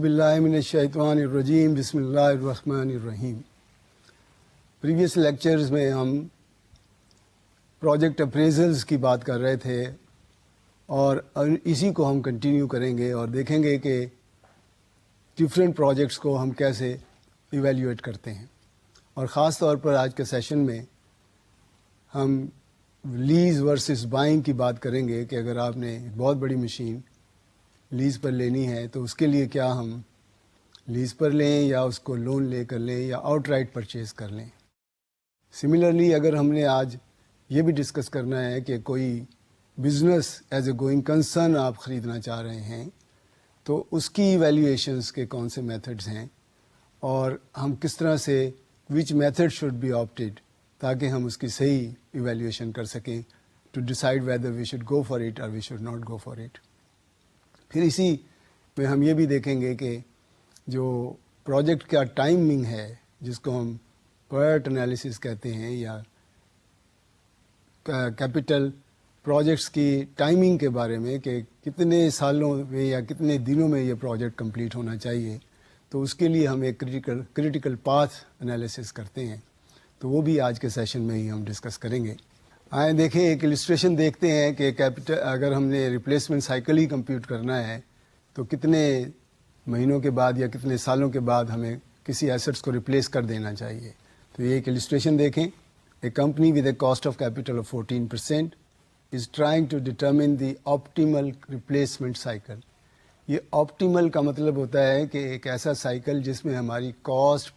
باللہ من الشیطان الرجیم بسم اللہ الرحمن الرحیم. پریویس لیکچرز میں ہم پروجیکٹ اپریزلز کی بات کر رہے تھے اور اسی کو ہم کنٹینیو کریں گے اور دیکھیں گے کہ ڈفرینٹ پروجیکٹس کو ہم کیسے ایویلیویٹ کرتے ہیں. اور خاص طور پر آج کے سیشن میں ہم لیز ورسز بائنگ کی بات کریں گے کہ اگر آپ نے ایک بہت بڑی مشین لیز پر لینی ہے تو اس کے لیے کیا ہم لیز پر لیں یا اس کو لون لے کر لیں یا آؤٹ رائٹ پرچیز کر لیں. سملرلی اگر ہم نے آج یہ بھی ڈسکس کرنا ہے کہ کوئی business as a going concern آپ خریدنا چاہ رہے ہیں تو اس کی ایویلیویشنس کے کون سے میتھڈز ہیں اور ہم کس طرح سے which method should be opted تاکہ ہم اس کی صحیح ایویلیویشن کر سکیں to decide whether we should go for it اور we should not go for it. پھر اسی میں ہم یہ بھی دیکھیں گے کہ جو پروجیکٹ کا ٹائمنگ ہے جس کو ہم پرٹ انالیسس کہتے ہیں یا کیپٹل پروجیکٹس کی ٹائمنگ کے بارے میں کہ کتنے سالوں میں یا کتنے دنوں میں یہ پروجیکٹ کمپلیٹ ہونا چاہیے، تو اس کے لیے ہم ایک کریٹیکل پاتھ انالیسس کرتے ہیں. تو وہ بھی آج کے سیشن میں ہی ہم ڈسکس کریں گے. آئیں دیکھیں ایک السٹریشن دیکھتے ہیں کہ اگر ہم نے ریپلیسمنٹ سائیکل ہی کمپیوٹ کرنا ہے تو کتنے مہینوں کے بعد یا کتنے سالوں کے بعد ہمیں کسی ایسٹس کو ریپلیس کر دینا چاہیے. تو یہ ایک السٹریشن دیکھیں. A company with a cost of capital of 14% is trying to determine the optimal replacement cycle. یہ آپٹیمل کا مطلب ہوتا ہے کہ ایک ایسا سائیکل جس میں ہماری کاسٹ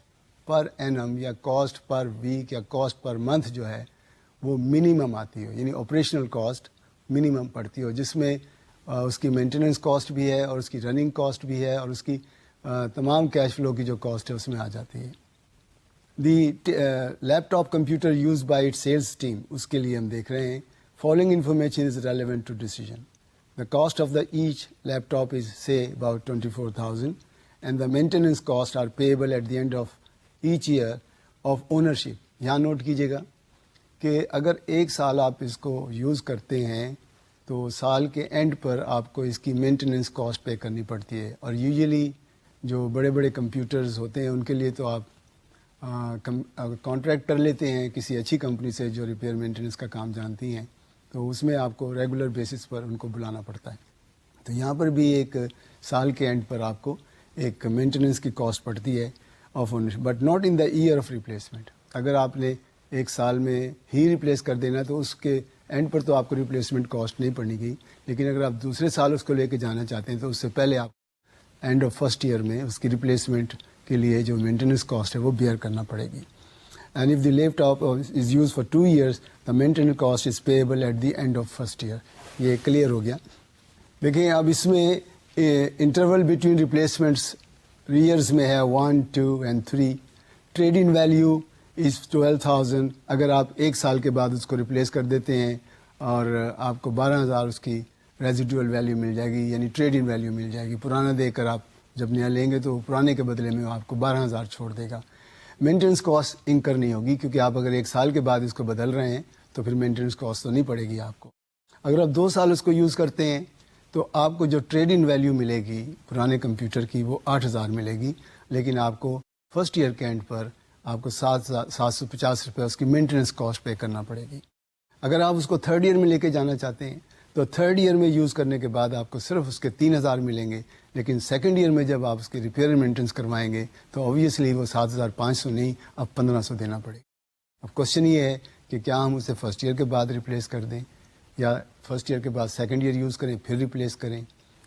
پر اینم یا کاسٹ پر ویک یا کاسٹ پر منتھ جو ہے وہ منیمم آتی ہو، یعنی آپریشنل کاسٹ منیمم پڑتی ہو، جس میں اس کی مینٹیننس کاسٹ بھی ہے اور اس کی رننگ کاسٹ بھی ہے اور اس کی تمام کیش فلو کی جو کاسٹ ہے اس میں آ جاتی ہے. The laptop computer use by it sales team, اس کے لیے ہم دیکھ رہے ہیں following information is relevant to decision. The cost of the each laptop is say about 24,000 and the maintenance cost are payable at the end of each year of ownership. یہاں note کیجیے گا کہ اگر ایک سال آپ اس کو use کرتے ہیں تو سال کے اینڈ پر آپ کو اس کی مینٹیننس کاسٹ پے کرنی پڑتی ہے. اور یوزلی جو بڑے بڑے کمپیوٹرز ہوتے ہیں ان کے لیے تو آپ کانٹریکٹ کر لیتے ہیں کسی اچھی کمپنی سے جو ریپیئر مینٹیننس کا کام جانتی ہیں، تو اس میں آپ کو ریگولر بیسس پر ان کو بلانا پڑتا ہے. تو یہاں پر بھی ایک سال کے اینڈ پر آپ کو ایک مینٹیننس کی کاسٹ پڑتی ہے of ownership, but not in the year of replacement. اگر آپ نے ایک سال میں ہی ریپلیس کر دینا تو اس کے اینڈ پر تو آپ کو ریپلیسمنٹ کاسٹ نہیں پڑنی گئی، لیکن اگر آپ دوسرے سال اس کو لے کے جانا چاہتے ہیں تو اس سے پہلے آپ اینڈ آف فرسٹ ایئر میں اس کی ریپلیسمنٹ کے لیے جو مینٹیننس کاسٹ ہے وہ بیئر کرنا پڑے گی. And if the laptop is used for 2 years the maintenance cost is payable at the end of first year. یہ کلیئر ہو گیا. دیکھیں اب اس میں انٹرول بٹوین ریپلیسمنٹس ایئرز میں ہے 1, 2 and 3. Trade in value is 12,000. اگر آپ ایک سال کے بعد اس کو ریپلیس کر دیتے ہیں اور آپ کو 12,000 اس کی ریزیڈول ویلیو مل جائے گی، یعنی ٹریڈ ان ویلیو مل جائے گی. پرانا دے کر آپ جب نیا لیں گے تو پرانے کے بدلے میں آپ کو 12,000 چھوڑ دے گا. مینٹیننس کاسٹ انکر نہیں ہوگی کیونکہ آپ اگر ایک سال کے بعد اس کو بدل رہے ہیں تو پھر مینٹیننس کاسٹ تو نہیں پڑے گی آپ کو. اگر آپ 2 سال اس کو یوز کرتے ہیں تو آپ کو جو ٹریڈ ان ویلیو ملے گی پرانے کمپیوٹر کی وہ 8,000 ملے گی، لیکن آپ کو فرسٹ ایئر کے اینڈ پر آپ کو 750 روپے اس کی مینٹیننس کاسٹ پے کرنا پڑے گی. اگر آپ اس کو تھرڈ ایئر میں لے کے جانا چاہتے ہیں تو تھرڈ ایئر میں یوز کرنے کے بعد آپ کو صرف اس کے 3,000 ملیں گے، لیکن سیکنڈ ایئر میں جب آپ اس کی ریپیئر مینٹیننس کروائیں گے تو آبویسلی وہ 7,500 نہیں اب 1,500 دینا پڑے گا. اب کوشچن یہ ہے کہ کیا ہم اسے فرسٹ ایئر کے بعد ریپلیس کر دیں یا فرسٹ ایئر کے بعد سیکنڈ ایئر یوز کریں پھر ریپلیس کریں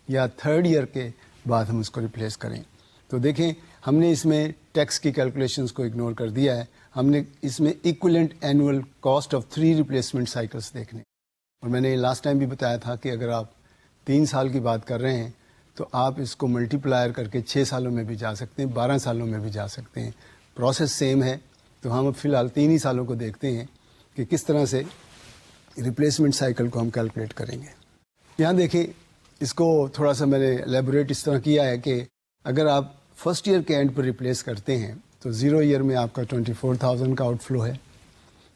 یا تھرڈ ایئر کے بعد ہم اس کو ریپلیس کریں. تو دیکھیں ہم نے اس میں ٹیکس کی کیلکولیشنز کو اگنور کر دیا ہے. ہم نے اس میں equivalent annual cost of 3 replacement cycles دیکھنے. اور میں نے لاسٹ ٹائم بھی بتایا تھا کہ اگر آپ 3 سال کی بات کر رہے ہیں تو آپ اس کو ملٹی پلائر کر کے 6 سالوں میں بھی جا سکتے ہیں، 12 سالوں میں بھی جا سکتے ہیں. پروسیس سیم ہے. تو ہم اب فی الحال 3 ہی سالوں کو دیکھتے ہیں کہ کس طرح سے ریپلیسمنٹ سائیکل کو ہم کیلکولیٹ کریں گے. یہاں دیکھیں اس کو تھوڑا سا میں نے ایلیبوریٹ اس طرح کیا ہے کہ اگر آپ فرسٹ ایئر کے اینڈ پر ریپلیس کرتے ہیں تو 0 ایئر میں آپ کا 24,000 کا آؤٹ فلو ہے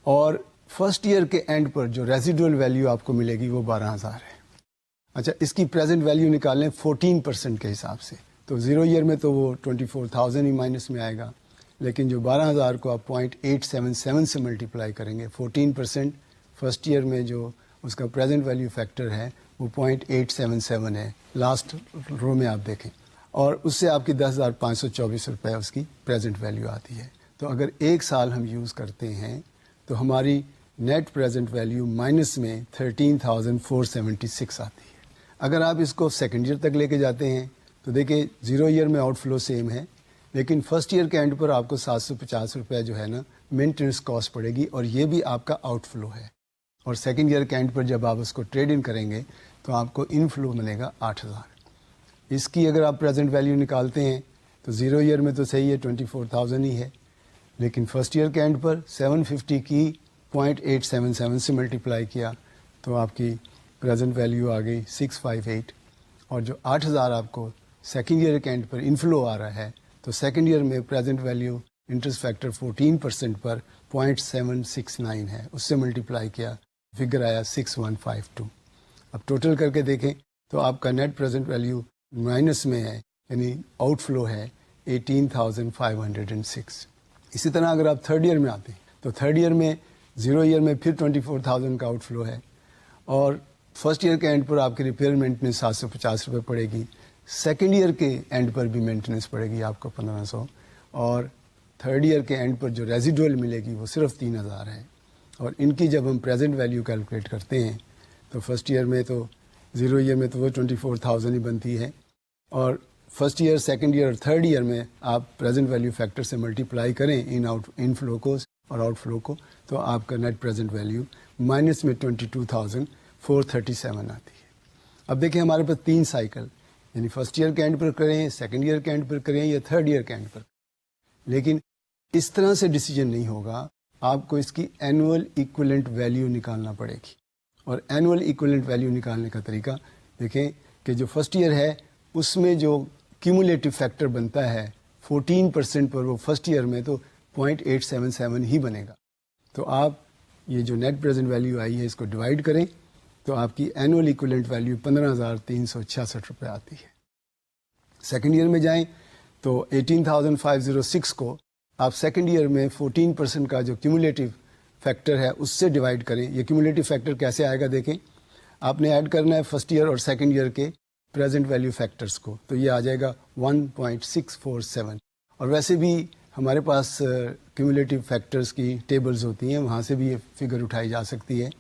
اور فرسٹ ایئر کے اینڈ پر جو ریزیڈول ویلیو آپ کو ملے گی وہ 12,000 ہے. اچھا اس کی پریزنٹ ویلیو نکالیں 14% کے حساب سے. تو 0 ایئر میں تو وہ 24,000 ہی مائنس میں آئے گا، لیکن جو 12,000 کو آپ 0.877 سے ملٹیپلائی کریں گے، 14% فرسٹ ایئر میں جو اس کا پریزنٹ ویلیو فیکٹر ہے وہ 0.877 ہے، لاسٹ رو میں آپ دیکھیں، اور اس سے آپ کی 10,524 روپے اس کی پریزنٹ ویلیو آتی ہے. تو اگر ایک سال ہم یوز کرتے ہیں تو ہماری نیٹ پریزنٹ ویلیو مائنس میں 13,476 آتی ہے. اگر آپ اس کو سیکنڈ ایئر تک لے کے جاتے ہیں تو دیکھیں 0 ایئر میں آؤٹ فلو سیم ہے، لیکن فرسٹ ایئر کے اینڈ پر آپ کو 750 روپے جو ہے نا مینٹیننس کاسٹ پڑے گی، اور یہ بھی آپ کا آؤٹ فلو ہے. اور سیکنڈ ایئر کے اینڈ پر جب آپ اس کو ٹریڈ ان کریں گے تو آپ کو ان فلو ملے گا 8,000. اس کی اگر آپ پریزنٹ ویلیو نکالتے ہیں تو 0 ایئر میں تو صحیح ہے 24,000 ہی ہے، لیکن فرسٹ ایئر کے اینڈ پر 750 کی 0.877 سے ملٹیپلائی کیا تو آپ کی پریزنٹ ویلیو آ گئی 658. اور جو 8,000 آپ کو سیکنڈ ایئر کے اینڈ پر انفلو آ رہا ہے تو سیکنڈ ایئر میں پریزنٹ ویلیو انٹرسٹ فیکٹر 14% پر 0.769 ہے، اس سے ملٹیپلائی کیا، فگر آیا 6152. اب ٹوٹل کر کے دیکھیں تو آپ کا نیٹ پریزنٹ ویلیو مائنس میں ہے، یعنی آؤٹ فلو ہے 18,506. اسی طرح اگر آپ تھرڈ ایئر میں آتے ہیں تو تھرڈ ایئر میں 0 ایئر میں پھر 24,000 کا آؤٹ فلو ہے، اور فرسٹ ایئر کے اینڈ پر آپ کی ریپیئر مینٹننس 750 روپے پڑے گی، سیکنڈ ایئر کے اینڈ پر بھی مینٹننس پڑے گی آپ کو 1,500، اور تھرڈ ایئر کے اینڈ پر جو ریزیڈول ملے گی وہ صرف 3,000 ہے. اور ان کی جب ہم پریزنٹ ویلیو کیلکولیٹ کرتے ہیں تو فرسٹ ایئر میں تو 0 ایئر میں تو وہ 24,000 ہی بنتی ہے، اور فرسٹ ایئر سیکنڈ ایئر اور تھرڈ ایئر میں آپ پریزنٹ ویلیو فیکٹر سے ملٹیپلائی کریں ان فلو کو اور آؤٹ فلو کو، تو آپ کا نیٹ پریزنٹ ویلیو مائنس میں 22,437 آتی ہے. اب دیکھیں ہمارے پاس 3 سائیکل، یعنی فرسٹ ایئر کے اینڈ پر کریں، سیکنڈ ایئر کے اینڈ پر کریں یا تھرڈ ایئر کے اینڈ پر، لیکن اس طرح سے ڈیسیجن نہیں ہوگا، آپ کو اس کی اینول ایکولنٹ ویلیو نکالنا پڑے گی. اور اینول ایکولنٹ ویلیو نکالنے کا طریقہ دیکھیں کہ جو فرسٹ ایئر ہے اس میں جو کیومولیٹو فیکٹر بنتا ہے 14% پر، وہ فرسٹ ایئر میں تو 0.877 ہی بنے گا. تو آپ یہ جو نیٹ پریزنٹ ویلیو آئی ہے اس کو ڈیوائڈ کریں تو آپ کی اینول ایکولنٹ ویلیو 15,366 روپے آتی ہے. سیکنڈ ایئر میں جائیں تو 18,506 کو آپ سیکنڈ ایئر میں 14% کا جو کیومولیٹو فیکٹر ہے اس سے ڈیوائڈ کریں. یہ کیومولیٹو فیکٹر کیسے آئے گا دیکھیں، آپ نے ایڈ کرنا ہے فرسٹ ایئر اور سیکنڈ ایئر کے پریزنٹ ویلیو فیکٹرز کو، تو یہ آ جائے گا 1.647. اور ویسے بھی ہمارے پاس کیومولیٹو فیکٹرز کی ٹیبلز ہوتی ہیں، وہاں سے بھی یہ فگر اٹھائی جا سکتی ہے.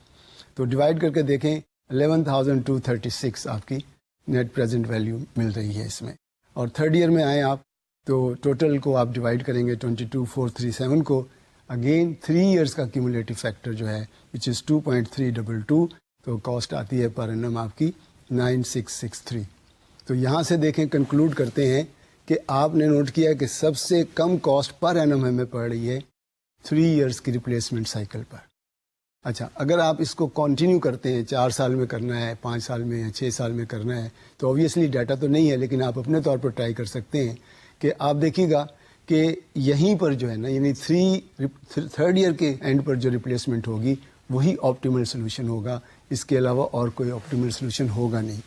تو ڈیوائڈ کر کے دیکھیں 11,236 آپ کی نیٹ پریزنٹ ویلیو مل رہی ہے اس میں. اور تھرڈ ایئر میں آئیں آپ تو ٹوٹل کو آپ ڈیوائڈ کریں گے 22,437 کو، اگین 3 ایئرس کا کیومولیٹو فیکٹر جو ہے وچ از 2.322، تو کاسٹ آتی ہے پر انم آپ کی 9663. تو یہاں سے دیکھیں کنکلوڈ کرتے ہیں کہ آپ نے نوٹ کیا کہ سب سے کم کاسٹ پر انم ہمیں پڑ رہی ہے 3 ایئرس کی ریپلیسمنٹ سائیکل پر. اچھا، اگر آپ اس کو کنٹینیو کرتے ہیں، 4 سال میں کرنا ہے، 5 سال میں یا 6 سال میں کرنا ہے، تو اوبیسلی ڈیٹا تو نہیں ہے، لیکن آپ اپنے طور پر ٹرائی کر سکتے ہیں کہ آپ دیکھیے گا کہ یہیں پر جو ہے نا، یعنی تھرڈ ایئر کے اینڈ پر جو ریپلیسمنٹ ہوگی وہی آپٹیمل سولوشن ہوگا، اس کے علاوہ اور کوئی آپٹیمل سولوشن ہوگا نہیں.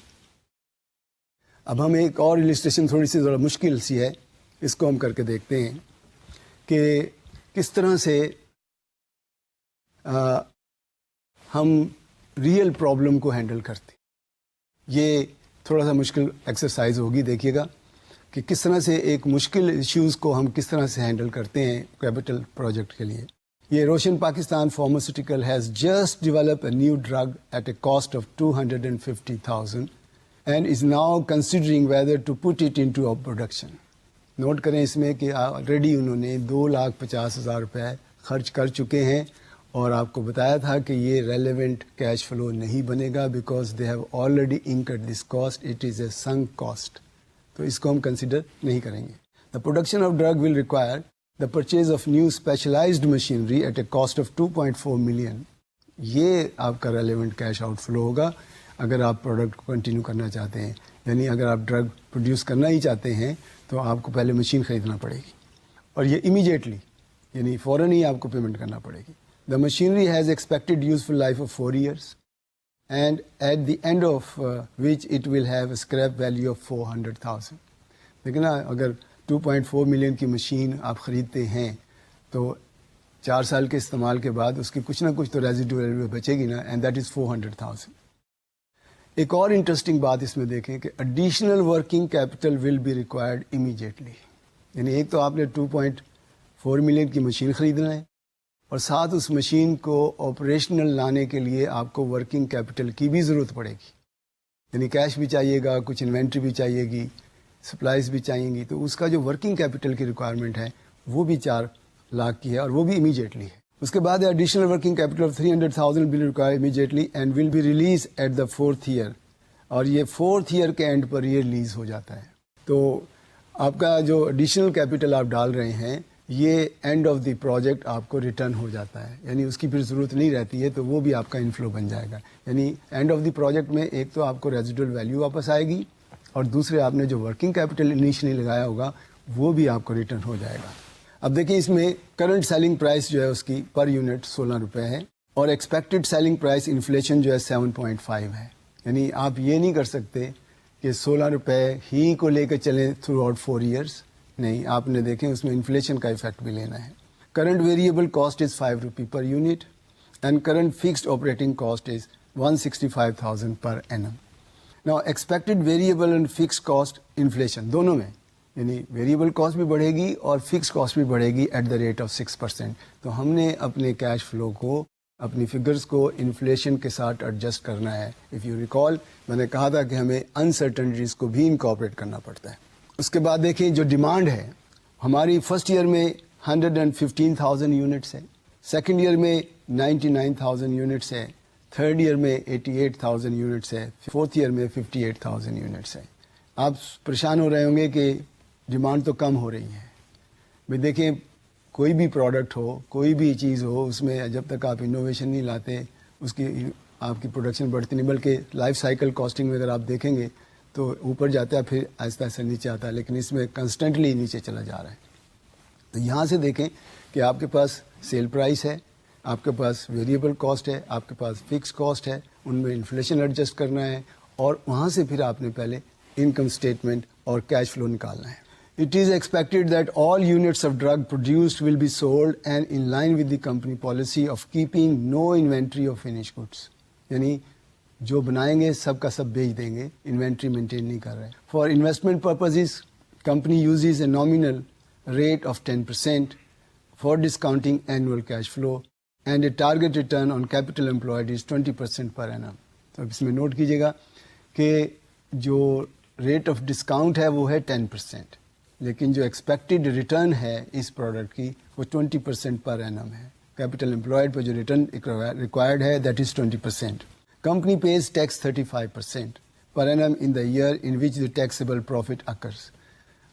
اب ہم ایک اور السٹریشن تھوڑی سی ذرا مشکل سی ہے، اس کو ہم کر کے دیکھتے ہیں کہ کس طرح سے ہم ریئل پرابلم کو ہینڈل کرتے. یہ تھوڑا سا مشکل ایکسرسائز ہوگی، دیکھیے گا کہ کس طرح سے ایک مشکل ایشوز کو ہم کس طرح سے ہینڈل کرتے ہیں کیپٹل پروجیکٹ کے لیے. یہ Roshan Pakistan pharmaceutical has just develop a new drug at a cost of 250,000 and is now considering whether to put it into production. Note کریں اس میں کہ آلریڈی انہوں نے 2,50,000 روپے خرچ کر چکے ہیں، اور آپ کو بتایا تھا کہ یہ ریلیونٹ کیش فلو نہیں بنے گا because they have already incurred this cost, it is a sunk cost. تو اس کو ہم کنسیڈر نہیں کریں گے. The production of drug will require the purchase of new specialised machinery at a cost of 2.4 million. یہ آپ کا ریلیونٹ کیش آؤٹ فلو ہوگا اگر آپ پروڈکٹ کو کنٹینیو کرنا چاہتے ہیں. یعنی اگر آپ ڈرگ پروڈیوس کرنا ہی چاہتے ہیں تو آپ کو پہلے مشین خریدنا پڑے گی، اور یہ امیجیٹلی، یعنی فوراً ہی آپ کو پیمنٹ کرنا پڑے گی. The machinery has expected useful life of 4 years, and at the end of which it will have a scrap value of 400,000. لیکن نا اگر 2.4 ملین کی مشین آپ خریدتے ہیں تو 4 سال کے استعمال کے بعد اس کی کچھ نہ کچھ تو ریزیڈول ویلیو بچے گی نا، اینڈ دیٹ از 400,000. ایک اور انٹرسٹنگ بات اس میں دیکھیں کہ additional working capital will be required immediately. یعنی ایک تو آپ نے 2.4 ملین کی مشین خریدنا ہے اور ساتھ اس مشین کو آپریشنل لانے کے لیے آپ کو ورکنگ کیپٹل کی بھی ضرورت پڑے گی. یعنی کیش بھی چاہیے گا، کچھ انوینٹری بھی چاہیے گی، سپلائز بھی چاہیے گی. تو اس کا جو ورکنگ کیپٹل کی ریکوائرمنٹ ہے وہ بھی 4 لاکھ کی ہے اور وہ بھی امیجیٹلی ہے. اس کے بعد additional working capital of 300,000 will require immediately and will be release at the 4th year. اور یہ 4th ایئر کے اینڈ پر یہ ریلیز ہو جاتا ہے. تو آپ کا جو ایڈیشنل کیپٹل آپ ڈال رہے ہیں یہ اینڈ آف دی پروجیکٹ آپ کو ریٹرن ہو جاتا ہے، یعنی اس کی پھر ضرورت نہیں رہتی ہے، تو وہ بھی آپ کا انفلو بن جائے گا. یعنی اینڈ آف دی پروجیکٹ میں ایک تو آپ کو ریزیڈول ویلیو واپس آئے گی اور دوسرے آپ نے جو ورکنگ کیپٹل انیشلی لگایا ہوگا وہ بھی آپ کو ریٹرن ہو جائے گا. اب دیکھیں اس میں کرنٹ سیلنگ پرائس جو ہے اس کی پر یونٹ 16 روپے ہے اور ایکسپیکٹڈ سیلنگ پرائس انفلیشن جو ہے 7.5 ہے. یعنی آپ یہ نہیں کر سکتے کہ 16 روپے ہی کو لے کے چلیں تھرو آؤٹ 4 ایئرس، نہیں، آپ نے دیکھیں اس میں انفلیشن کا ایفیکٹ بھی لینا ہے. Current variable cost is 5 rupee per unit and current fixed operating cost is 165,000 per annum. Now expected variable and fixed cost inflation دونوں میں، یعنی ویریبل کاسٹ بھی بڑھے گی اور فکس کاسٹ بھی بڑھے گی ایٹ دا ریٹ آف 6%. تو ہم نے اپنے کیش فلو کو، اپنی فگرز کو انفلیشن کے ساتھ ایڈجسٹ کرنا ہے. اف یو ریکال میں نے کہا تھا کہ ہمیں انسرٹنٹیز کو بھی انکارپوریٹ کرنا پڑتا ہے. اس کے بعد دیکھیں جو ڈیمانڈ ہے ہماری فرسٹ ایئر میں 115,000 یونٹس ہے، سیکنڈ ایئر میں 99,000 یونٹس ہے، تھرڈ ایئر میں 88,000 یونٹس ہے، فورتھ ایئر میں 58,000 یونٹس ہے. آپ پریشان ہو رہے ہوں گے کہ ڈیمانڈ تو کم ہو رہی ہے. بھائی دیکھیں کوئی بھی پروڈکٹ ہو، کوئی بھی چیز ہو، اس میں جب تک آپ انوویشن نہیں لاتے اس کی آپ کی پروڈکشن بڑھتی نہیں، بلکہ لائف سائیکل کاسٹنگ میں اگر آپ دیکھیں گے تو اوپر جاتا ہے پھر آہستہ آہستہ نیچے آتا ہے، لیکن اس میں کنسٹنٹلی نیچے چلا جا رہا ہے. تو یہاں سے دیکھیں کہ آپ کے پاس سیل پرائس ہے، آپ کے پاس ویریبل کاسٹ ہے، آپ کے پاس فکس کاسٹ ہے، ان میں انفلیشن ایڈجسٹ کرنا ہے اور وہاں سے پھر آپ نے پہلے انکم اسٹیٹمنٹ اور کیش فلو نکالنا ہے. It is expected that all units of drug produced will be sold and in line with the company policy of keeping no inventory of finished goods. یعنی جو بنائیں گے سب کا سب بیچ دیں گے، انوینٹری مینٹین نہیں کر رہے. For investment purposes, company uses a nominal rate of 10% for discounting annual cash flow and a target return on capital employed is 20% per annum. تو اس میں نوٹ کیجیے گا کہ جو ریٹ آف ڈسکاؤنٹ ہے وہ ہے 10%، لیکن جو ایکسپیکٹڈ ریٹرن ہے اس پروڈکٹ کی وہ 20% پر اینم ہے. کیپٹل امپلائڈ پر جو ریٹرن ریکوائرڈ ہے that is 20%. Company pays tax 35% per annum in the year in which the taxable profit occurs.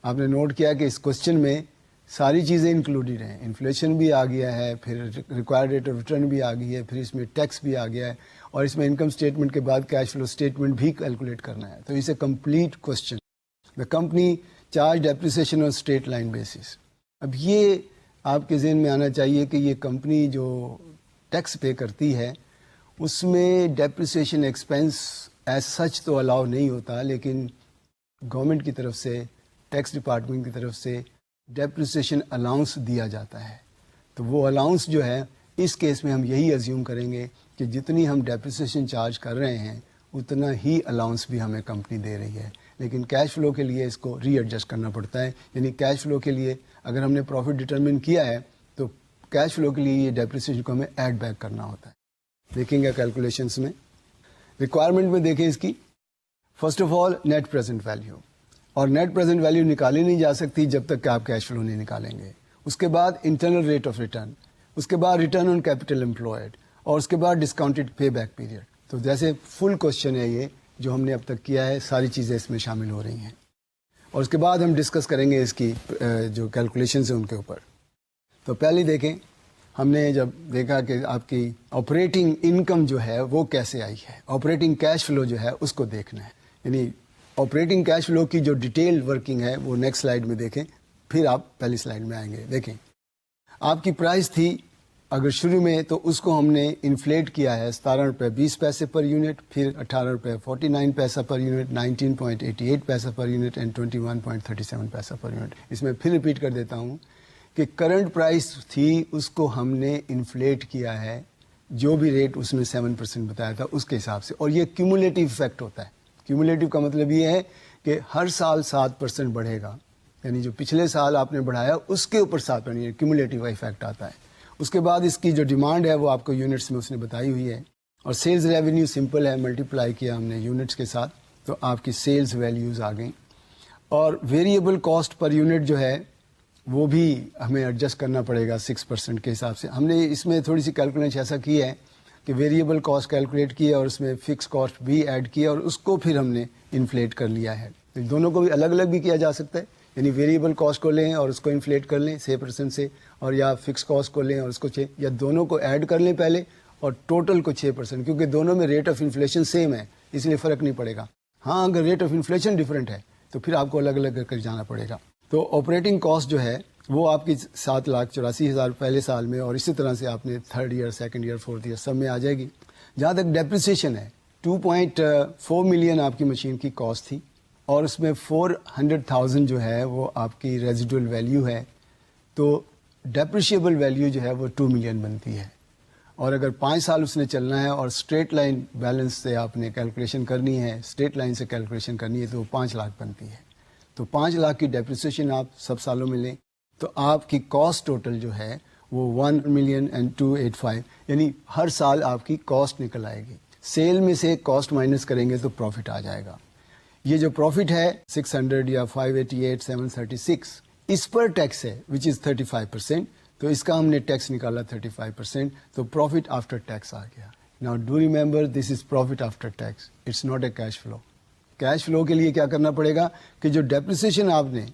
آپ نے نوٹ کیا کہ اس کوشچن میں ساری چیزیں انکلوڈیڈ ہیں، انفلیشن بھی آ گیا ہے، پھر ریکوائرڈ ریٹ آف ریٹرن بھی آ گئی ہے، پھر اس میں ٹیکس بھی آ گیا ہے اور اس میں انکم اسٹیٹمنٹ کے بعد کیش فلو اسٹیٹمنٹ بھی کیلکولیٹ کرنا ہے. تو اسے complete question. The company charge depreciation اور اسٹریٹ لائن بیسس. اب یہ آپ کے ذہن میں آنا چاہیے کہ یہ کمپنی جو ٹیکس پے کرتی ہے اس میں ڈیپریسیشن ایکسپینس ایز سچ تو الاؤ نہیں ہوتا، لیکن گورنمنٹ کی طرف سے، ٹیکس ڈپارٹمنٹ کی طرف سے ڈیپریسیشن الاؤنس دیا جاتا ہے. تو وہ الاؤنس جو ہے اس کیس میں ہم یہی ازیوم کریں گے کہ جتنی ہم ڈیپریسیشن چارج کر رہے ہیں اتنا ہی الاؤنس بھی ہمیں کمپنی دے رہی ہے. لیکن کیش فلو کے لیے اس کو ری ایڈجسٹ کرنا پڑتا ہے. یعنی کیش فلو کے لیے اگر ہم نے پروفٹ ڈٹرمن کیا ہے تو کیش فلو کے لیے یہ ڈیپریسیشن کو ہمیں ایڈ بیک کرنا ہوتا ہے. دیکھیں گے کیلکولیشنس میں، ریکوائرمنٹ میں دیکھیں اس کی. First of all net present value, اور نیٹ پریزنٹ ویلیو نکالی نہیں جا سکتی جب تک کہ آپ کیش فلو نہیں نکالیں گے. اس کے بعد انٹرنل ریٹ آف ریٹرن، اس کے بعد ریٹرن آن کیپٹل امپلائڈ اور اس کے بعد ڈسکاؤنٹڈ پے بیک پیریڈ. تو جیسے فل کوشچن ہے یہ جو ہم نے اب تک کیا ہے، ساری چیزیں اس میں شامل ہو رہی ہیں اور اس کے بعد ہم ڈسکس کریں گے اس کی جو کیلکولیشنز ہیں ان کے اوپر. تو پہلے دیکھیں، ہم نے جب دیکھا کہ آپ کی آپریٹنگ انکم جو ہے وہ کیسے آئی ہے، آپریٹنگ کیش فلو جو ہے اس کو دیکھنا ہے. یعنی آپریٹنگ کیش فلو کی جو ڈیٹیل ورکنگ ہے وہ نیکسٹ سلائیڈ میں دیکھیں، پھر آپ پہلی سلائیڈ میں آئیں گے. دیکھیں آپ کی پرائس تھی اگر شروع میں تو اس کو ہم نے انفلیٹ کیا ہے 17 روپے 20 پیسے پر یونٹ, پھر 18 روپے 49 پیسہ پر یونٹ, 19.88 پیسہ پر یونٹ اینڈ 21.37 پیسہ پر یونٹ. اس میں پھر ریپیٹ کر دیتا ہوں کہ کرنٹ پرائس تھی اس کو ہم نے انفلیٹ کیا ہے, جو بھی ریٹ اس میں 7% بتایا تھا اس کے حساب سے, اور یہ کیومولیٹو افیکٹ ہوتا ہے. کیومولیٹو کا مطلب یہ ہے کہ ہر سال 7% بڑھے گا, یعنی جو پچھلے سال آپ نے بڑھایا اس کے اوپر 7% کیومولیٹو افیکٹ آتا ہے. اس کے بعد اس کی جو ڈیمانڈ ہے وہ آپ کو یونٹس میں اس نے بتائی ہوئی ہے, اور سیلز ریونیو سمپل ہے, ملٹیپلائی کیا ہم نے یونٹس کے ساتھ تو آپ کی سیلز ویلیوز آ گئیں. اور ویریبل کاسٹ پر یونٹ جو ہے وہ بھی ہمیں ایڈجسٹ کرنا پڑے گا 6% کے حساب سے. ہم نے اس میں تھوڑی سی کیلکولیشن ایسا کی ہے کہ ویریبل کاسٹ کیلکولیٹ کی ہے اور اس میں فکس کاسٹ بھی ایڈ کیا اور اس کو پھر ہم نے انفلیٹ کر لیا ہے. دونوں کو بھی الگ الگ بھی کیا جا سکتا ہے, یعنی ویریبل کاسٹ کو لیں اور اس کو انفلیٹ کر لیں 6% سے, اور یا فکس کاسٹ کو لیں اور اس کو یا دونوں کو ایڈ کر لیں پہلے اور ٹوٹل کو 6%, کیونکہ دونوں میں ریٹ آف انفلیشن سیم ہے اس لیے فرق نہیں پڑے گا. ہاں اگر ریٹ آف انفلیشن ڈفرینٹ ہے تو پھر آپ کو الگ الگ کر جانا پڑے گا. تو آپریٹنگ کاسٹ جو ہے وہ آپ کی 7,84,000 پہلے سال میں, اور اسی طرح سے آپ نے 3rd year 2nd year 4th year سب میں آ جائے گی. جہاں تک ڈیپریسیشن ہے 2.4 ملین آپ کی مشین کی کاسٹ تھی, اور اس میں 400,000 جو ہے وہ آپ کی ریزیڈول ویلیو ہے, تو ڈیپریشیبل ویلیو جو ہے وہ 2 ملین بنتی ہے. اور اگر 5 سال اس نے چلنا ہے اور اسٹریٹ لائن بیلنس سے آپ نے کیلکولیشن کرنی ہے, اسٹریٹ لائن سے کیلکولیشن کرنی ہے, تو وہ 5 لاکھ بنتی ہے. تو 5 لاکھ کی ڈیپریسیشن آپ سب سالوں میں لیں تو آپ کی کاسٹ ٹوٹل جو ہے وہ 1,285,000 یعنی ہر سال آپ کی کاسٹ نکل آئے گی. سیل میں سے کاسٹ مائنس کریں گے تو پروفٹ آ جائے گا. یہ جو پروفٹ ہے 600 یا 588 736 اس پر ٹیکس ہے وچ از 35%, تو اس کا ہم نے ٹیکس نکالا 35%, تو پروفٹ آفٹر ٹیکس آ گیا. Now do remember this is profit after tax, it's not a cash flow. Cash flow کے لیے کیا کرنا پڑے گا کہ جو ڈیپریسیشن آپ نے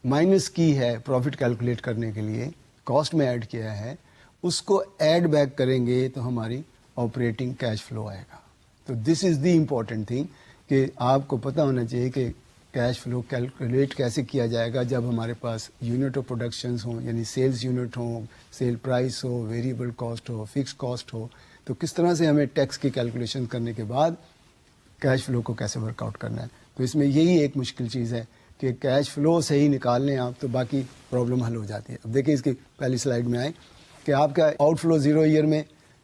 مائنس کی ہے پروفٹ کیلکولیٹ کرنے کے لیے, کاسٹ میں ایڈ کیا ہے, اس کو ایڈ بیک کریں گے تو ہماری آپریٹنگ کیش فلو آئے گا. تو دس از دی امپورٹنٹ تھنگ کہ آپ کو پتہ ہونا چاہیے کہ کیش فلو کیلکولیٹ کیسے کیا جائے گا جب ہمارے پاس یونٹ آف پروڈکشنز ہوں, یعنی سیلز یونٹ ہوں, سیل پرائس ہو, ویریبل کاسٹ ہو, فکس کاسٹ ہو, تو کس طرح سے ہمیں ٹیکس کی کیلکولیشن کرنے کے بعد کیش فلو کو کیسے ورک آؤٹ کرنا ہے. تو اس میں یہی ایک مشکل چیز ہے کہ کیش فلو صحیح نکال لیں آپ تو باقی پرابلم حل ہو جاتی ہے. اب دیکھیں اس کی پہلی سلائیڈ میں آئے کہ آپ کا آؤٹ فلو 0 ایئر میں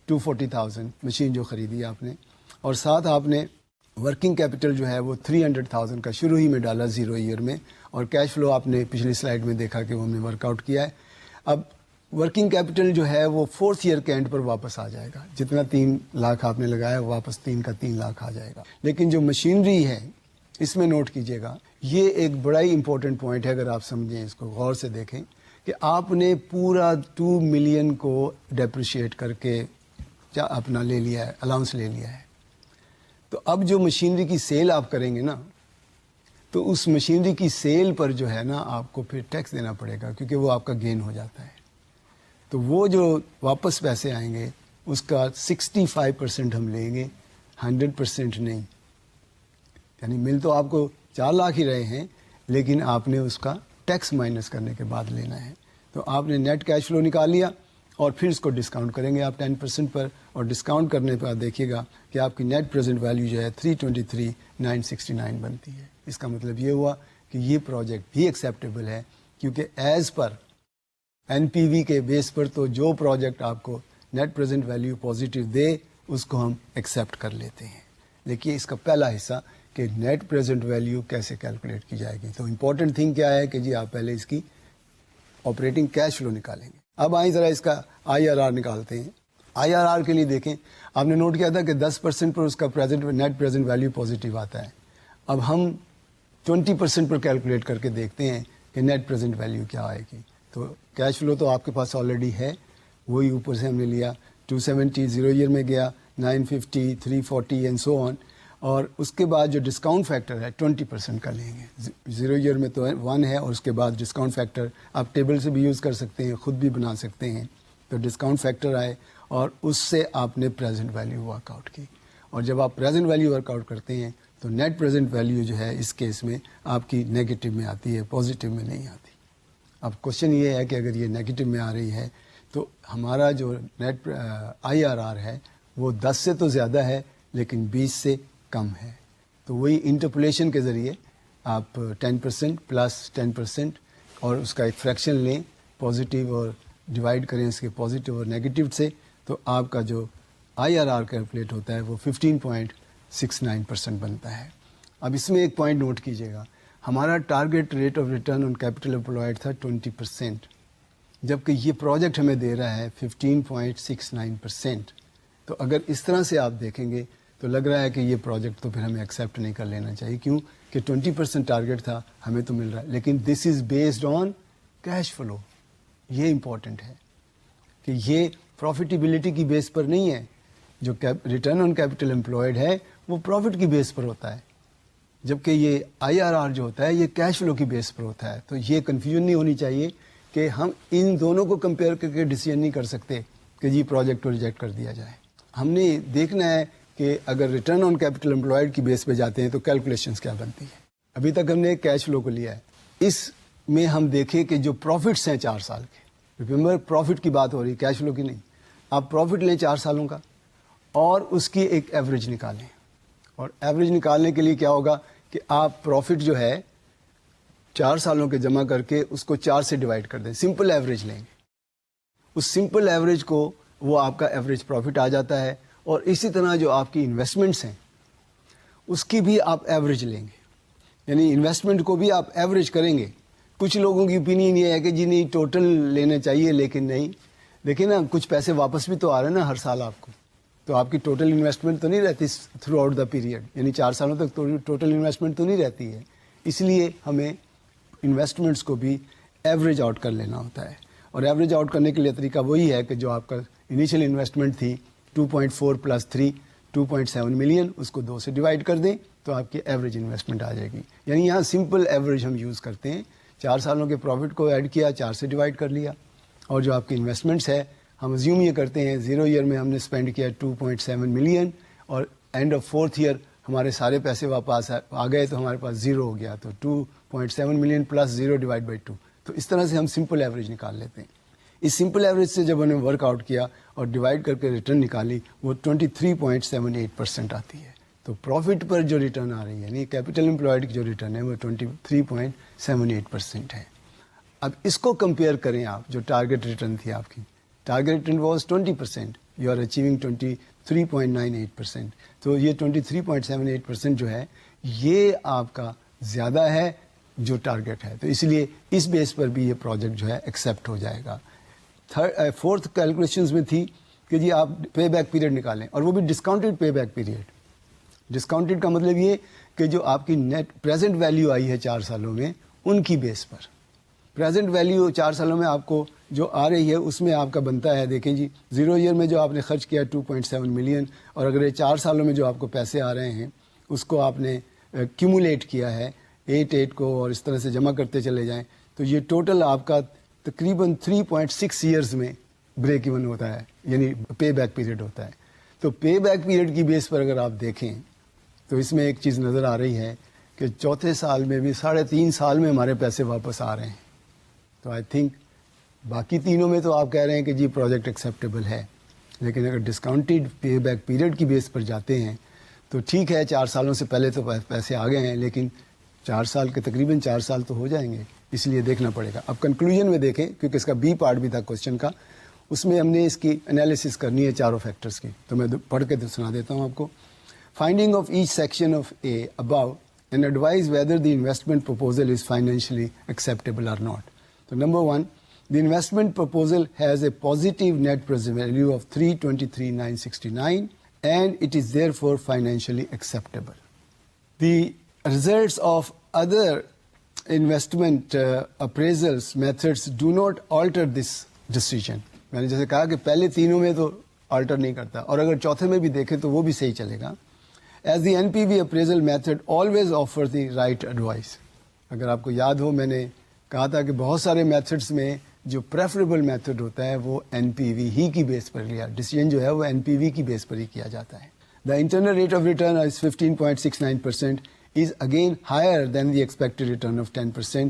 240,000 مشین جو خریدی آپ نے, اور ساتھ آپ نے ورکنگ کیپٹل جو ہے وہ 300,000 کا شروع ہی میں ڈالا 0 ایئر میں, اور کیش فلو آپ نے پچھلی سلائیڈ میں دیکھا کہ وہ ہم نے ورک آؤٹ کیا ہے. اب ورکنگ کیپٹل جو ہے وہ 4th ایئر کے اینڈ پر واپس آ جائے گا, جتنا 3 لاکھ آپ نے لگایا واپس 3 کا 3 لاکھ آ جائے گا. لیکن جو مشینری ہے اس میں نوٹ کیجئے گا, یہ ایک بڑا ہی امپورٹنٹ پوائنٹ ہے, اگر آپ سمجھیں اس کو غور سے دیکھیں کہ آپ نے پورا 2 ملین کو ڈیپریشیٹ کر کے اپنا لے لیا ہے, الاؤنس لے لیا ہے. تو اب جو مشینری کی سیل آپ کریں گے نا, تو اس مشینری کی سیل پر جو ہے نا آپ کو پھر ٹیکس دینا پڑے گا, کیونکہ وہ آپ کا گین ہو جاتا ہے. تو وہ جو واپس پیسے آئیں گے اس کا 65% ہم لیں گے, 100% نہیں. یعنی مل تو آپ کو 4 لاکھ ہی رہے ہیں, لیکن آپ نے اس کا ٹیکس مائنس کرنے کے بعد لینا ہے. تو آپ نے نیٹ کیش فلو نکال لیا اور پھر اس کو ڈسکاؤنٹ کریں گے آپ 10% پر, اور ڈسکاؤنٹ کرنے پر دیکھیے گا کہ آپ کی نیٹ پریزنٹ ویلیو جو ہے 323,969 بنتی ہے. اس کا مطلب یہ ہوا کہ یہ پروجیکٹ بھی ایکسیپٹیبل ہے, کیونکہ ایز پر این پی وی کے بیس پر تو جو پروجیکٹ آپ کو نیٹ پریزنٹ ویلیو پازیٹیو دے اس کو ہم ایکسیپٹ کر لیتے ہیں. دیکھیے اس کا پہلا حصہ کہ نیٹ پریزنٹ ویلیو کیسے کیلکولیٹ کی جائے گی. تو امپورٹنٹ تھنگ کیا ہے کہ جی آپ پہلے اس کی آپریٹنگ کیش فلو نکالیں گے. اب آئیں ذرا اس کا آئی آر آر نکالتے ہیں. آئی آر آر کے لیے دیکھیں, آپ نے نوٹ کیا تھا کہ 10% پر اس کا نیٹ پریزنٹ ویلیو پازیٹیو آتا ہے. اب ہم 20% پر کیلکولیٹ کر کے دیکھتے ہیں کہ نیٹ پریزنٹ ویلیو کیا آئے گی. تو کیش فلو تو آپ کے پاس آلریڈی ہے, وہی اوپر سے ہم نے لیا 270 0 ایئر میں گیا, 950 340 اینڈ سو آن, اور اس کے بعد جو ڈسکاؤنٹ فیکٹر ہے 20% کا لیں گے. 0 ایئر میں تو 1 ہے, اور اس کے بعد ڈسکاؤنٹ فیکٹر آپ ٹیبل سے بھی یوز کر سکتے ہیں, خود بھی بنا سکتے ہیں. تو ڈسکاؤنٹ فیکٹر آئے اور اس سے آپ نے پریزنٹ ویلیو ورک آؤٹ کی, اور جب آپ پریزنٹ ویلیو ورک آؤٹ کرتے ہیں تو نیٹ پریزنٹ ویلیو جو ہے اس کیس میں آپ کی نیگیٹو میں آتی ہے, پازیٹیو میں نہیں آتی. اب کوشچن یہ ہے کہ اگر یہ نیگیٹو میں آ رہی ہے تو ہمارا جو نیٹ IRR ہے وہ 10 سے تو زیادہ ہے لیکن 20 سے کم ہے. تو وہی انٹرپولیشن کے ذریعے آپ 10% پلس 10% اور اس کا ایک فریکشن لیں پازیٹیو اور ڈیوائڈ کریں اس کے پازیٹیو اور نیگیٹو سے, تو آپ کا جو IRR کیلکولیٹ ہوتا ہے وہ 15.69% بنتا ہے. اب اس میں ایک پوائنٹ نوٹ کیجیے گا, ہمارا target rate of return on capital employed تھا 20%, جبکہ یہ پروجیکٹ ہمیں دے رہا ہے 15.69%. تو اگر اس طرح سے آپ دیکھیں گے تو لگ رہا ہے کہ یہ پروجیکٹ تو پھر ہمیں ایکسیپٹ نہیں کر لینا چاہیے. کیوں کہ 20% ٹارگیٹ تھا, ہمیں تو مل رہا ہے, لیکن this is based on cash flow. یہ امپورٹنٹ ہے کہ یہ پروفیٹیبلٹی کی بیس پر نہیں ہے. جو ریٹرن آن کیپٹل امپلائڈ ہے وہ پروفٹ کی بیس پر ہوتا ہے, جبکہ یہ IRR جو ہوتا ہے یہ کیش فلو کی بیس پر ہوتا ہے. تو یہ کنفیوژن نہیں ہونی چاہیے کہ ہم ان دونوں کو کمپیئر کر کے ڈیسیژن نہیں کر سکتے کہ جی پروجیکٹ کو ریجیکٹ کر دیا جائے. ہم نے دیکھنا ہے کہ اگر ریٹرن آن کیپٹل امپلائڈ کی بیس پہ جاتے ہیں تو کیلکولیشنز کیا بنتی ہے. ابھی تک ہم نے کیش فلو کو لیا ہے, اس میں ہم دیکھیں کہ جو پروفٹس ہیں 4 سال کے, ریمبر پروفٹ کی بات ہو رہی ہے کیش فلو کی نہیں. آپ پروفٹ لیں 4 سالوں کا اور اس کی ایک ایوریج نکالیں, اور ایوریج نکالنے کے لیے کیا ہوگا کہ آپ پروفٹ جو ہے 4 سالوں کے جمع کر کے اس کو 4 سے ڈیوائڈ کر دیں, سمپل ایوریج لیں گے. اس سمپل ایوریج کو وہ آپ کا ایوریج پروفٹ آ جاتا ہے. اور اسی طرح جو آپ کی انویسٹمنٹس ہیں اس کی بھی آپ ایوریج لیں گے, یعنی انویسٹمنٹ کو بھی آپ ایوریج کریں گے. کچھ لوگوں کی اوپینین یہ ہے کہ جی نہیں ٹوٹل لینا چاہیے, لیکن نہیں, دیکھیں نا کچھ پیسے واپس بھی تو آ رہے ہیں نا ہر سال آپ کو, تو آپ کی ٹوٹل انویسٹمنٹ تو نہیں رہتی تھرو آؤٹ دا پیریڈ, یعنی 4 سالوں تک ٹوٹل انویسٹمنٹ تو نہیں رہتی ہے. اس لیے ہمیں انویسٹمنٹس کو بھی ایوریج آؤٹ کر لینا ہوتا ہے. اور ایوریج آؤٹ کرنے کے لیے طریقہ وہی ہے کہ جو آپ کا انیشیل انویسٹمنٹ تھی 2.4 پلس 3 2.7 ملین, اس کو 2 سے ڈیوائڈ کر دیں تو آپ کی ایوریج انویسٹمنٹ آ جائے گی. یعنی یہاں سمپل ایوریج ہم یوز کرتے ہیں, 4 سالوں کے پروفٹ کو ایڈ کیا, 4 سے ڈیوائڈ کر لیا, اور جو آپ کی انویسٹمنٹس ہے ہم ازیوم یہ کرتے ہیں 0 ایئر میں ہم نے اسپینڈ کیا 2.7 ملین, اور اینڈ آف 4th ایئر ہمارے سارے پیسے واپس آ گئے تو ہمارے پاس 0 ہو گیا, تو 2.7 ملین پلس 0 ڈیوائڈ بائی 2. تو اس طرح سے ہم سمپل ایوریج نکال لیتے ہیں. اس سمپل ایوریج سے جب ہم نے ورک آؤٹ کیا اور ڈیوائڈ کر کے ریٹرن نکالی وہ 23.78% آتی ہے. تو پروفٹ پر جو ریٹرن آ رہی ہے یعنی کیپٹل امپلائڈ کی جو ریٹرن ہے وہ 23.78% ہے. اب اس کو کمپیئر کریں آپ, جو ٹارگیٹ ریٹرن تھی آپ کی, target return was 20%, you are achieving 23.98%. تو یہ 23.78% جو ہے یہ آپ کا زیادہ ہے جو ٹارگیٹ ہے, تو اس لیے اس بیس پر بھی یہ پروجیکٹ جو ہے ایکسیپٹ ہو جائے گا. 4th کیلکولیشنز میں تھی کہ جی آپ پے بیک پیریڈ نکالیں, اور وہ بھی discounted pay back period. Discounted کا مطلب یہ کہ جو آپ کی نیٹ پریزنٹ ویلیو آئی ہے 4 سالوں میں ان کی بیس پر. پریزنٹ ویلیو 4 سالوں میں آپ کو جو آ رہی ہے اس میں آپ کا بنتا ہے, دیکھیں جی 0 ایئر میں جو آپ نے خرچ کیا 2.7 ملین, اور اگر یہ 4 سالوں میں جو آپ کو پیسے آ رہے ہیں اس کو آپ نے کیومولیٹ کیا ہے 8 کو, اور اس طرح سے جمع کرتے چلے جائیں, تو یہ ٹوٹل آپ کا تقریباً 3.6 ایئرز میں بریک ایون ہوتا ہے, یعنی پے بیک پیریڈ ہوتا ہے. تو پے بیک پیریڈ کی بیس پر اگر آپ دیکھیں تو اس میں ایک چیز نظر آ رہی ہے کہ 4تھے سال میں بھی 3.5 سال میں ہمارے پیسے واپس آ رہے ہیں. تو آئی تھنک باقی تینوں میں تو آپ کہہ رہے ہیں کہ جی پروجیکٹ ایکسیپٹیبل ہے, لیکن اگر ڈسکاؤنٹڈ پے بیک پیریڈ کی بیس پر جاتے ہیں تو ٹھیک ہے 4 سالوں سے پہلے تو پیسے آ گئے ہیں, لیکن 4 سال کے تقریباً 4 سال تو ہو جائیں گے, اس لیے دیکھنا پڑے گا. اب کنکلوژن میں دیکھیں, کیونکہ اس کا بی پارٹ بھی تھا کوشچن کا, اس میں ہم نے اس کی انالیسس کرنی ہے چاروں فیکٹرز کی, تو میں پڑھ کے سنا دیتا ہوں آپ کو. Finding of each section of A above and advise whether the investment proposal is financially acceptable اور ناٹ. تو number 1, the investment proposal has a positive net present value of 323,969 and it is therefore financially acceptable. The results of other investment appraisals methods do not alter this decision. میں نے جیسے کہا کہ پہلے تینوں میں تو آلٹر نہیں کرتا, اور اگر چوتھے میں بھی دیکھیں تو وہ بھی صحیح چلے گا. As the NPV appraisal method always offers the right advice. اگر آپ کو یاد ہو میں نے کہا تھا کہ بہت سارے میتھڈس میں جو پریفریبل میتھڈ ہوتا ہے وہ NPV ہی کی بیس پر لیا, ڈیسیژن جو ہے وہ NPV کی بیس پر ہی کیا جاتا ہے. The internal rate of return is 15.69% is again higher than the expected return of 10%,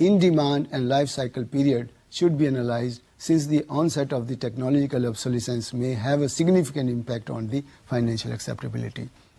in demand and life cycle period should be analyzed, since the onset of the technological obsolescence may have a significant impact on the financial acceptability।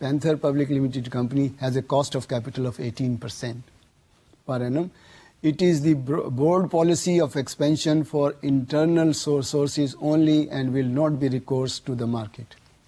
Panther Public Limited Company has a cost of capital of 18% per annum. It is the board policy of expansion for internal sources only and will not be recourse to the market.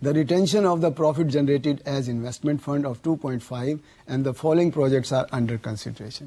The retention of the profit generated as investment fund of 2.5 and the following projects are under consideration.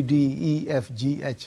ABCDEFGH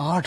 8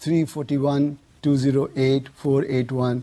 341, 208, 481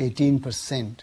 18%.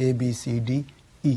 ABCDE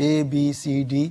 ABCD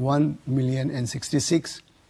1,066,000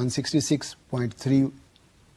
166.3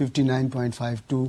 59.52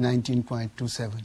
19.27.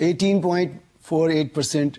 18.48%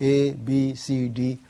A, B, C, D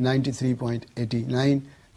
93.89,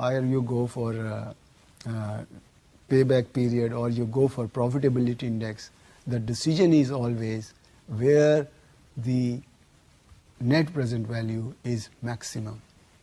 or you go for payback period or you go for profitability index. The decision is always where the net present value is maximum.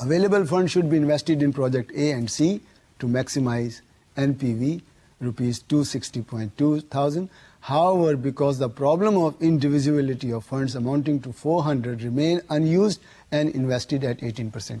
Available funds should be invested in project A and C to maximize NPV rupees 260.2 thousand. However, because the problem of indivisibility of funds amounting to 400 remain unused and invested at 18%.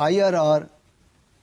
IRR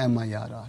MIRR.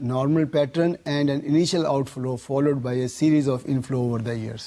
normal pattern and an initial outflow followed by a series of inflow over the years.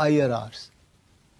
IRRs.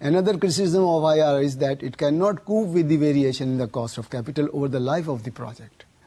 Another criticism of IRR is that it cannot cope with the variation in the cost of capital over the life of the project.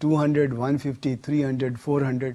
200, 150, 300, 400,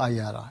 IRR।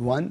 1,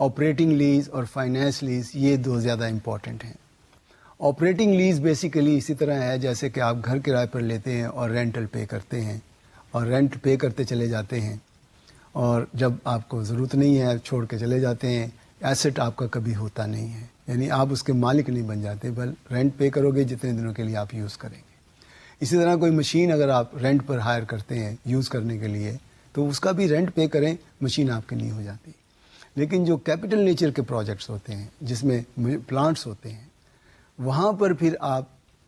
operating lease اور finance lease یہ دو زیادہ important ہیں. Operating lease basically اسی طرح ہے جیسے کہ آپ گھر کرائے پر لیتے ہیں اور رینٹل پے کرتے ہیں اور رینٹ پے کرتے چلے جاتے ہیں, اور جب آپ کو ضرورت نہیں ہے چھوڑ کے چلے جاتے ہیں. ایسٹ آپ کا کبھی ہوتا نہیں ہے, یعنی آپ اس کے مالک نہیں بن جاتے, بل رینٹ پے کرو گے جتنے دنوں کے لیے آپ یوز کریں گے. اسی طرح کوئی مشین اگر آپ رینٹ پر ہائر کرتے ہیں یوز کرنے کے لیے تو اس کا بھی رینٹ پے کریں, مشین آپ کی نہیں ہو جاتی. لیکن جو کیپٹل نیچر کے پروجیکٹس ہوتے ہیں جس میں پلانٹس ہوتے ہیں, وہاں پر پھر آپ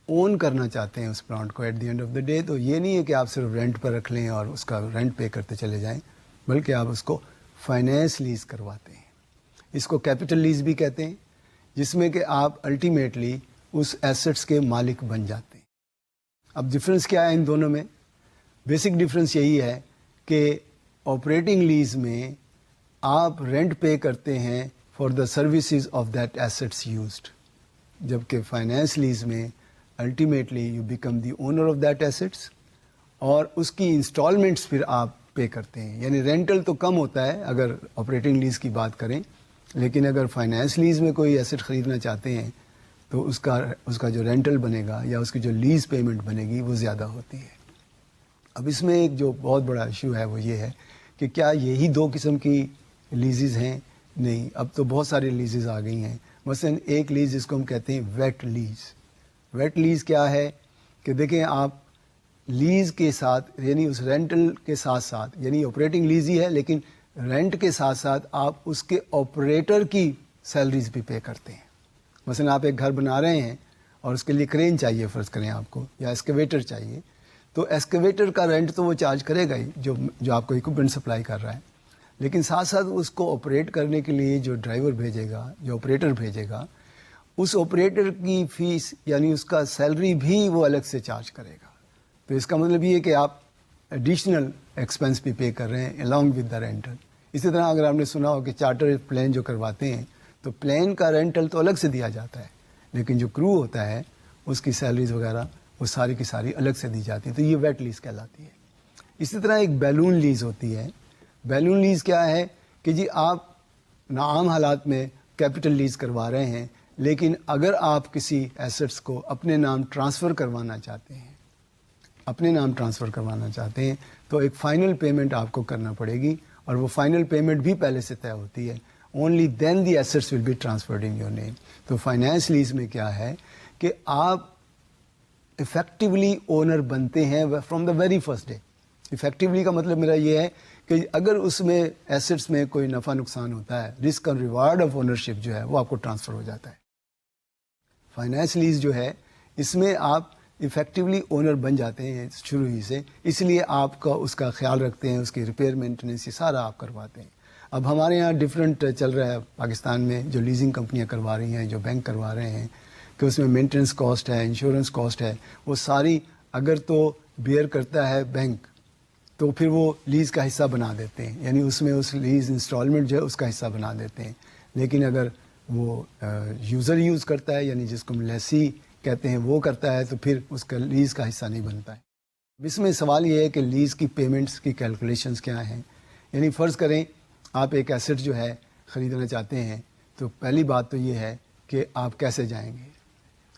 اون کرنا چاہتے ہیں اس پلانٹ کو at the end of the day, تو یہ نہیں ہے کہ آپ صرف رینٹ پر رکھ لیں اور اس کا رینٹ پے کرتے چلے جائیں, بلکہ آپ اس کو فائنینس لیز کرواتے ہیں. اس کو کیپٹل لیز بھی کہتے ہیں, جس میں کہ آپ الٹیمیٹلی اس ایسٹس کے مالک بن جاتے ہیں. اب ڈفرینس کیا ہے ان دونوں میں؟ بیسک ڈفرینس یہی ہے کہ آپریٹنگ لیز میں آپ رینٹ پے کرتے ہیں for the services of that assets used, جبکہ فائنینس لیز میں ultimately you become the owner of that assets اور اس کی انسٹالمنٹس پھر آپ پے کرتے ہیں. یعنی رینٹل تو کم ہوتا ہے اگر آپریٹنگ لیز کی بات کریں, لیکن اگر فائنینس لیز میں کوئی ایسٹ خریدنا چاہتے ہیں تو اس کا جو رینٹل بنے گا یا اس کی جو لیز پیمنٹ بنے گی وہ زیادہ ہوتی ہے. اب اس میں ایک جو بہت بڑا ایشو ہے وہ یہ ہے کہ کیا یہی دو قسم کی لیزز ہیں؟ نہیں, اب تو بہت ساری لیزز آ گئی ہیں. مثلا ایک لیز جس کو ہم کہتے ہیں ویٹ لیز. ویٹ لیز کیا ہے کہ دیکھیں آپ لیز کے ساتھ یعنی اس رینٹل کے ساتھ ساتھ, یعنی آپریٹنگ لیز ہی ہے لیکن رینٹ کے ساتھ ساتھ آپ اس کے آپریٹر کی سیلریز بھی پے کرتے ہیں. مثلا آپ ایک گھر بنا رہے ہیں اور اس کے لیے کرین چاہیے فرض کریں آپ کو, یا ایکسکیویٹر چاہیے, تو ایکسکیویٹر کا رینٹ تو وہ چارج کرے گا ہی جو آپ کو اکوپمنٹ سپلائی کر رہا ہے, لیکن ساتھ ساتھ اس کو آپریٹ کرنے کے لیے جو ڈرائیور بھیجے گا, جو آپریٹر بھیجے گا, اس آپریٹر کی فیس یعنی اس کا سیلری بھی وہ الگ سے چارج کرے گا. تو اس کا مطلب یہ ہے کہ آپ ایڈیشنل ایکسپینس بھی پے کر رہے ہیں along with دا رینٹل. اسی طرح اگر آپ نے سنا ہو کہ چارٹر پلین جو کرواتے ہیں تو پلین کا رینٹل تو الگ سے دیا جاتا ہے, لیکن جو کرو ہوتا ہے اس کی سیلریز وغیرہ وہ ساری کی ساری الگ سے دی جاتی ہے, تو یہ ویٹ لیز کہلاتی ہے. اسی طرح ایک بیلون لیز ہوتی ہے. بیلون لیز کیا ہے کہ جی آپ عام حالات میں کیپٹل لیز کروا رہے ہیں, لیکن اگر آپ کسی ایسٹس کو اپنے نام ٹرانسفر کروانا چاہتے ہیں تو ایک فائنل پیمنٹ آپ کو کرنا پڑے گی, اور وہ فائنل پیمنٹ بھی پہلے سے طے ہوتی ہے. Only then the assets will be transferred in your name. تو فائنینس لیز میں کیا ہے کہ آپ افیکٹولی اونر بنتے ہیں from the very first day. Effectively کا مطلب میرا یہ ہے کہ اگر اس میں ایسٹس میں کوئی نفع نقصان ہوتا ہے, رسک اور ریوارڈ آف اونرشپ جو ہے وہ آپ کو ٹرانسفر ہو جاتا ہے. فائنینس لیز جو ہے اس میں آپ افیکٹولی اونر بن جاتے ہیں شروع ہی سے, اس لیے آپ کا اس کا خیال رکھتے ہیں, اس کی ریپیئر مینٹیننس یہ سارا آپ کرواتے ہیں. اب ہمارے یہاں ڈفرینٹ چل رہا ہے پاکستان میں, جو لیزنگ کمپنیاں کروا رہی ہیں, جو بینک کروا رہے ہیں, کہ اس میں مینٹیننس کاسٹ ہے, انشورنس کاسٹ ہے, وہ ساری اگر تو بیئر کرتا ہے بینک تو پھر وہ لیز کا حصہ بنا دیتے ہیں, یعنی اس میں اس لیز انسٹالمنٹ جو ہے اس کا حصہ بنا دیتے ہیں. لیکن اگر وہ یوزر یوز کرتا ہے, یعنی جس کو ہم لیسی کہتے ہیں, وہ کرتا ہے تو پھر اس کا لیز کا حصہ نہیں بنتا ہے. اس میں سوال یہ ہے کہ لیز کی پیمنٹس کی کیلکولیشنز کیا ہیں. یعنی فرض کریں آپ ایک ایسٹ جو ہے خریدنا چاہتے ہیں, تو پہلی بات تو یہ ہے کہ آپ کیسے جائیں گے.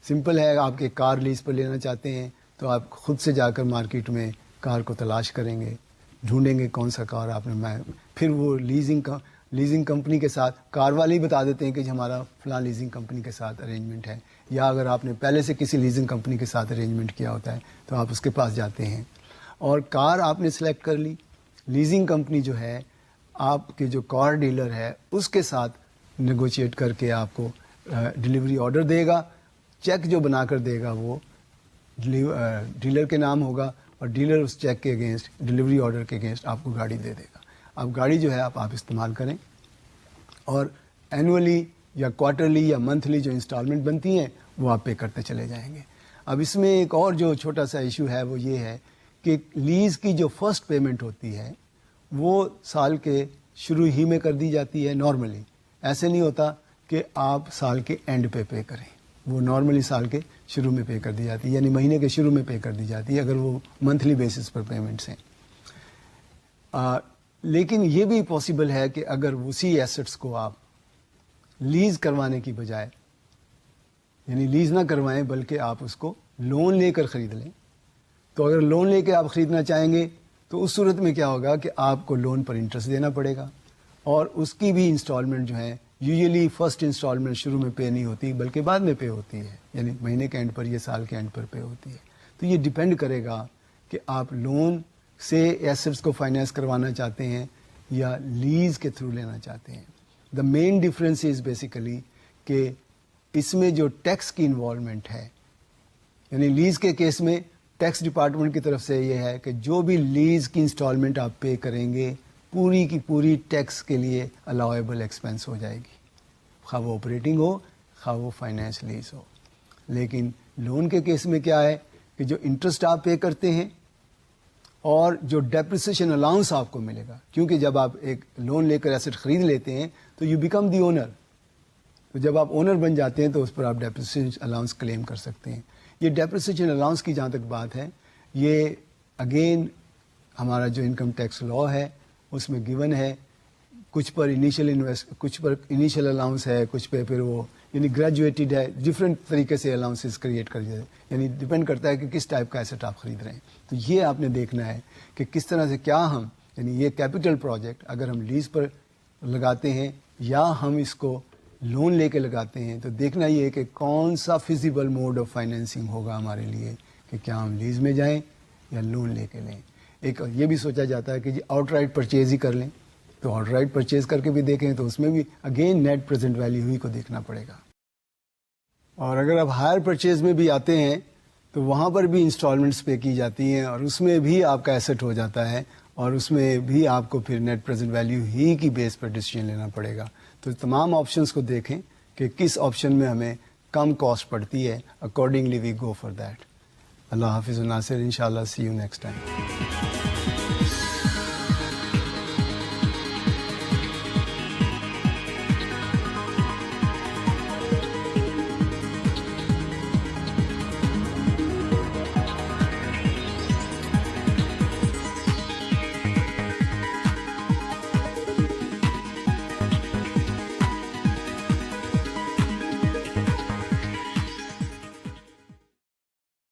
سمپل ہے, آپ کے کار لیز پر لینا چاہتے ہیں تو آپ خود سے جا کر مارکیٹ میں کار کو تلاش کریں گے, ڈھونڈیں گے کون سا کار آپ نے, پھر وہ لیزنگ کمپنی کے ساتھ کار والے ہی بتا دیتے ہیں کہ ہمارا فلاں لیزنگ کمپنی کے ساتھ ارینجمنٹ ہے, یا اگر آپ نے پہلے سے کسی لیزنگ کمپنی کے ساتھ ارینجمنٹ کیا ہوتا ہے تو آپ اس کے پاس جاتے ہیں, اور کار آپ نے سلیکٹ کر لی. لیزنگ کمپنی جو ہے آپ کے جو کار ڈیلر ہے اس کے ساتھ نیگوشیٹ کر کے آپ کو ڈیلیوری آرڈر دے گا. چیک جو بنا کر دے گا وہ ڈیلر کے نام ہوگا, اور ڈیلر اس چیک کے اگینسٹ, ڈیلیوری آرڈر کے اگینسٹ آپ کو گاڑی دے دے گا. اب گاڑی جو ہے آپ استعمال کریں, اور اینولی یا کوارٹرلی یا منتھلی جو انسٹالمنٹ بنتی ہیں وہ آپ پے کرتے چلے جائیں گے. اب اس میں ایک اور جو چھوٹا سا ایشو ہے وہ یہ ہے کہ لیز کی جو فرسٹ پیمنٹ ہوتی ہے وہ سال کے شروع ہی میں کر دی جاتی ہے. نارملی ایسے نہیں ہوتا کہ آپ سال کے اینڈ پہ پے کریں, وہ نارملی سال کے شروع میں پے کر دی جاتی ہے, یعنی مہینے کے شروع میں پے کر دی جاتی ہے اگر وہ منتھلی بیسس پر پیمنٹس ہیں. لیکن یہ بھی پاسبل ہے کہ اگر اسی ایسٹس کو آپ لیز کروانے کی بجائے، یعنی لیز نہ کروائیں بلکہ آپ اس کو لون لے کر خرید لیں. تو اگر لون لے کے آپ خریدنا چاہیں گے تو اس صورت میں کیا ہوگا کہ آپ کو لون پر انٹرسٹ دینا پڑے گا، اور اس کی بھی انسٹالمنٹ جو ہے یوزلی فرسٹ انسٹالمنٹ شروع میں پے نہیں ہوتی بلکہ بعد میں پے ہوتی ہے، یعنی مہینے کے اینڈ پر یا سال کے اینڈ پر پے ہوتی ہے. تو یہ ڈیپینڈ کرے گا کہ آپ لون سے ایسٹس کو فائنینس کروانا چاہتے ہیں یا لیز کے تھرو لینا چاہتے ہیں. دا مین ڈفرینس از بیسیکلی کہ اس میں جو ٹیکس کی انوالومنٹ ہے، یعنی لیز کے کیس میں ٹیکس ڈپارٹمنٹ کی طرف سے یہ ہے کہ جو بھی لیز کی انسٹالمنٹ آپ پے کریں گے پوری کی پوری ٹیکس کے لیے الاؤیبل ایکسپینس ہو جائے گی، خواہ وہ آپریٹنگ ہو خواہ وہ فائنینس لیز ہو. لیکن لون کے کیس میں کیا ہے کہ جو انٹرسٹ آپ پے کرتے ہیں اور جو ڈیپریسیشن الاؤنس آپ کو ملے گا، کیونکہ جب آپ ایک لون لے کر ایسٹ خرید لیتے ہیں تو یو بیکم دی اونر. تو جب آپ اونر بن جاتے ہیں تو اس پر آپ ڈیپریسیشن الاؤنس کلیم کر سکتے ہیں. یہ ڈیپریسیشن الاؤنس کی جہاں تک بات ہے، یہ اگین ہمارا جو انکم ٹیکس لا ہے اس میں گیون ہے. کچھ پر انیشیل الاؤنس ہے، کچھ پہ پھر وہ یعنی گریجویٹڈ ہے، ڈفرینٹ طریقے سے الاؤنسز کریٹ کر جائے، یعنی ڈپینڈ کرتا ہے کہ کس ٹائپ کا ایسٹ آپ خرید رہے ہیں. تو یہ آپ نے دیکھنا ہے کہ کس طرح سے کیا ہم یعنی یہ کیپٹل پروجیکٹ اگر ہم لیز پر لگاتے ہیں یا ہم اس کو لون لے کے لگاتے ہیں، تو دیکھنا یہ ہے کہ کون سا فیزیبل موڈ آف فائنینسنگ ہوگا ہمارے لیے، کہ کیا ہم لیز میں جائیں یا لون لے کے لیں. ایک یہ بھی سوچا جاتا ہے کہ جی آؤٹ رائٹ پرچیز ہی کر لیں، تو آؤٹ رائٹ پرچیز کر کے بھی دیکھیں تو اس میں بھی اگین نیٹ پریزنٹ ویلیو ہی کو دیکھنا پڑے گا. اور اگر آپ ہائر پرچیز میں بھی آتے ہیں تو وہاں پر بھی انسٹالمنٹس پے کی جاتی ہیں اور اس میں بھی آپ کا ایسٹ ہو جاتا ہے، اور اس میں بھی آپ کو پھر نیٹ پریزنٹ ویلیو ہی کی بیس پر ڈیسیژن لینا پڑے گا. تو تمام آپشنس کو دیکھیں کہ کس آپشن میں ہمیں کم کاسٹ پڑتی ہے، accordingly we go for that. اللہ حافظ ناصر، انشاءاللہ سی یو نیکسٹ ٹائم.